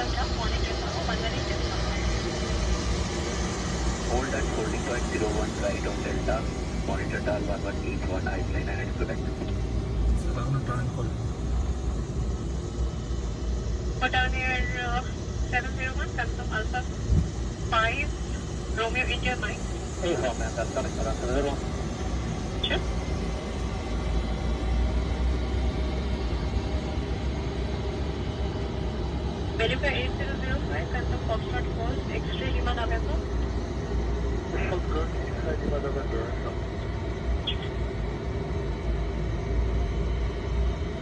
Delta, monitor now, 118. Hold at holding point 01 right of Delta, monitor TAL 1181 outline and expect. Put on your 701, confirm Alpha 5, Romeo India Mike. Hey, how ma'am, that's coming for 701. Sure. Verify 8005, confirm Foxtrot calls, X-ray Lima November. This was good, Lima November.